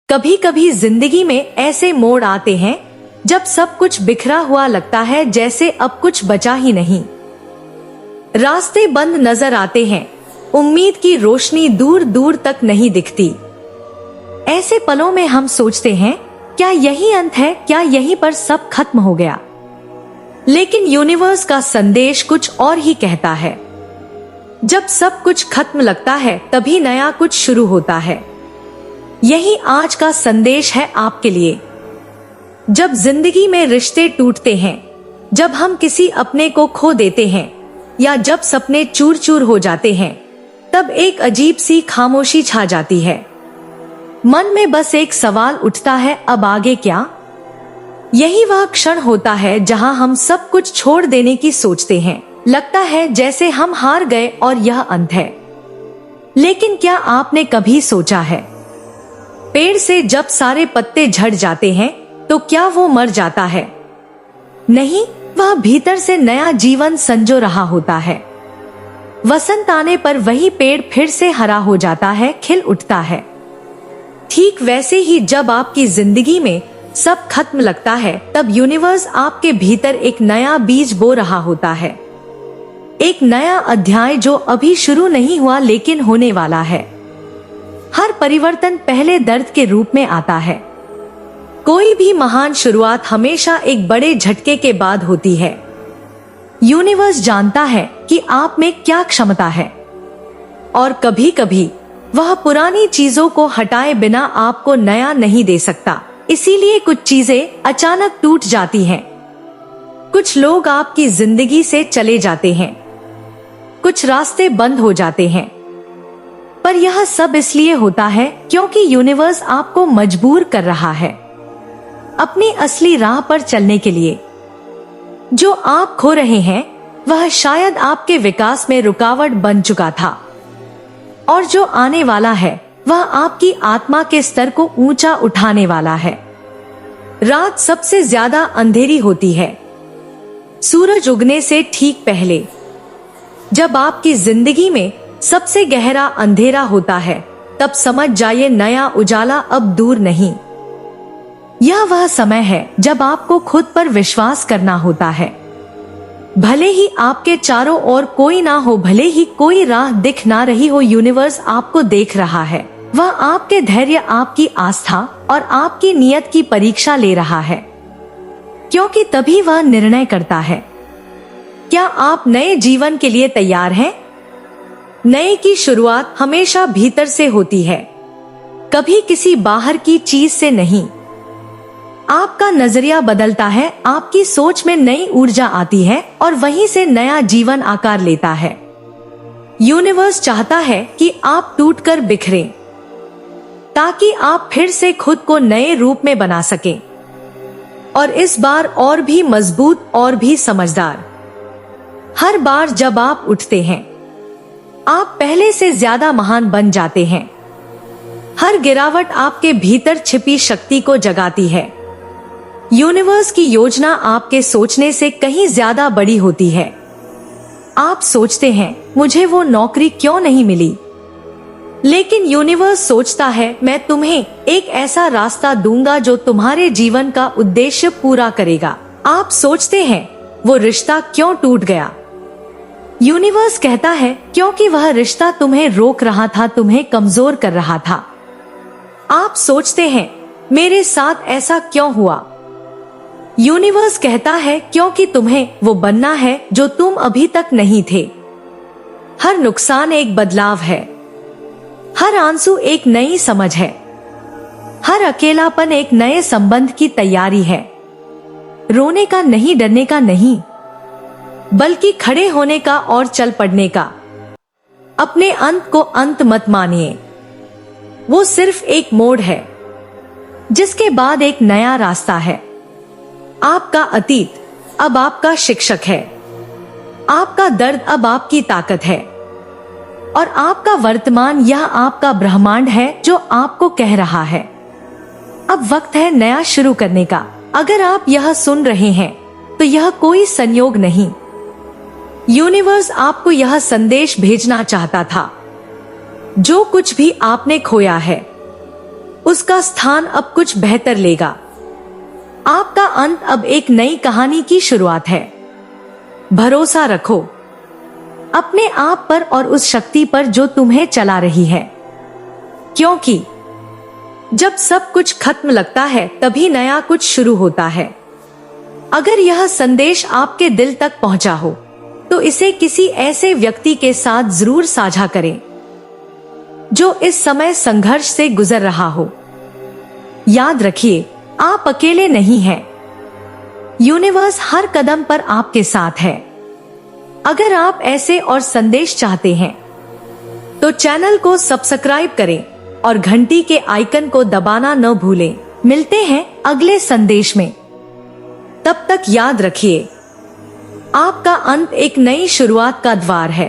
कभी कभी जिंदगी में ऐसे मोड़ आते हैं जब सब कुछ बिखरा हुआ लगता है, जैसे अब कुछ बचा ही नहीं। रास्ते बंद नजर आते हैं, उम्मीद की रोशनी दूर दूर तक नहीं दिखती। ऐसे पलों में हम सोचते हैं, क्या यही अंत है? क्या यहीं पर सब खत्म हो गया? लेकिन यूनिवर्स का संदेश कुछ और ही कहता है। जब सब कुछ खत्म लगता है, तभी नया कुछ शुरू होता है। यही आज का संदेश है आपके लिए। जब जिंदगी में रिश्ते टूटते हैं, जब हम किसी अपने को खो देते हैं, या जब सपने चूर चूर हो जाते हैं, तब एक अजीब सी खामोशी छा जाती है। मन में बस एक सवाल उठता है, अब आगे क्या? यही वह क्षण होता है जहां हम सब कुछ छोड़ देने की सोचते हैं। लगता है जैसे हम हार गए और यह अंत है। लेकिन क्या आपने कभी सोचा है, पेड़ से जब सारे पत्ते झड़ जाते हैं तो क्या वो मर जाता है? नहीं, वह भीतर से नया जीवन संजो रहा होता है। वसंत आने पर वही पेड़ फिर से हरा हो जाता है, खिल उठता है। ठीक वैसे ही जब आपकी जिंदगी में सब खत्म लगता है, तब यूनिवर्स आपके भीतर एक नया बीज बो रहा होता है। एक नया अध्याय जो अभी शुरू नहीं हुआ, लेकिन होने वाला है। हर परिवर्तन पहले दर्द के रूप में आता है। कोई भी महान शुरुआत हमेशा एक बड़े झटके के बाद होती है। यूनिवर्स जानता है कि आप में क्या क्षमता है, और कभी कभी वह पुरानी चीजों को हटाए बिना आपको नया नहीं दे सकता। इसीलिए कुछ चीजें अचानक टूट जाती हैं। कुछ लोग आपकी जिंदगी से चले जाते हैं, कुछ रास्ते बंद हो जाते हैं, पर यह सब इसलिए होता है क्योंकि यूनिवर्स आपको मजबूर कर रहा है अपनी असली राह पर चलने के लिए। जो आप खो रहे हैं, वह शायद आपके विकास में रुकावट बन चुका था, और जो आने वाला है वह आपकी आत्मा के स्तर को ऊंचा उठाने वाला है। रात सबसे ज्यादा अंधेरी होती है सूरज उगने से ठीक पहले। जब आपकी जिंदगी में सबसे गहरा अंधेरा होता है, तब समझ जाइए नया उजाला अब दूर नहीं। यह वह समय है जब आपको खुद पर विश्वास करना होता है। भले ही आपके चारों ओर कोई ना हो, भले ही कोई राह दिख ना रही हो, यूनिवर्स आपको देख रहा है। वह आपके धैर्य, आपकी आस्था और आपकी नियत की परीक्षा ले रहा है, क्योंकि तभी वह निर्णय करता है। क्या आप नए जीवन के लिए तैयार हैं? नए की शुरुआत हमेशा भीतर से होती है, कभी किसी बाहर की चीज से नहीं। आपका नजरिया बदलता है, आपकी सोच में नई ऊर्जा आती है, और वहीं से नया जीवन आकार लेता है। यूनिवर्स चाहता है कि आप टूटकर बिखरें, ताकि आप फिर से खुद को नए रूप में बना सकें, और इस बार और भी मजबूत और भी समझदार। हर बार जब आप उठते हैं, आप पहले से ज्यादा महान बन जाते हैं। हर गिरावट आपके भीतर छिपी शक्ति को जगाती है। यूनिवर्स की योजना आपके सोचने से कहीं ज्यादा बड़ी होती है। आप सोचते हैं, मुझे वो नौकरी क्यों नहीं मिली? लेकिन यूनिवर्स सोचता है, मैं तुम्हें एक ऐसा रास्ता दूंगा जो तुम्हारे जीवन का उद्देश्य पूरा करेगा। आप सोचते हैं, वो रिश्ता क्यों टूट गया? यूनिवर्स कहता है, क्योंकि वह रिश्ता तुम्हें रोक रहा था, तुम्हें कमजोर कर रहा था। आप सोचते हैं, मेरे साथ ऐसा क्यों हुआ? यूनिवर्स कहता है, क्योंकि तुम्हें वो बनना है जो तुम अभी तक नहीं थे। हर नुकसान एक बदलाव है, हर आंसू एक नई समझ है, हर अकेलापन एक नए संबंध की तैयारी है। रोने का नहीं, डरने का नहीं, बल्कि खड़े होने का और चल पड़ने का। अपने अंत को अंत मत मानिए, वो सिर्फ एक मोड़ है, जिसके बाद एक नया रास्ता है। आपका अतीत अब आपका शिक्षक है, आपका दर्द अब आपकी ताकत है, और आपका वर्तमान यह आपका ब्रह्मांड है जो आपको कह रहा है, अब वक्त है नया शुरू करने का। अगर आप यह सुन रहे हैं, तो यह कोई संयोग नहीं, यूनिवर्स आपको यह संदेश भेजना चाहता था। जो कुछ भी आपने खोया है, उसका स्थान अब कुछ बेहतर लेगा। आपका अंत अब एक नई कहानी की शुरुआत है। भरोसा रखो अपने आप पर और उस शक्ति पर जो तुम्हें चला रही है, क्योंकि जब सब कुछ खत्म लगता है तभी नया कुछ शुरू होता है। अगर यह संदेश आपके दिल तक पहुंचा हो तो इसे किसी ऐसे व्यक्ति के साथ जरूर साझा करें जो इस समय संघर्ष से गुजर रहा हो। याद रखिए, आप अकेले नहीं हैं। यूनिवर्स हर कदम पर आपके साथ है। अगर आप ऐसे और संदेश चाहते हैं तो चैनल को सब्सक्राइब करें और घंटी के आइकन को दबाना न भूलें। मिलते हैं अगले संदेश में। तब तक याद रखिए, आपका अंत एक नई शुरुआत का द्वार है।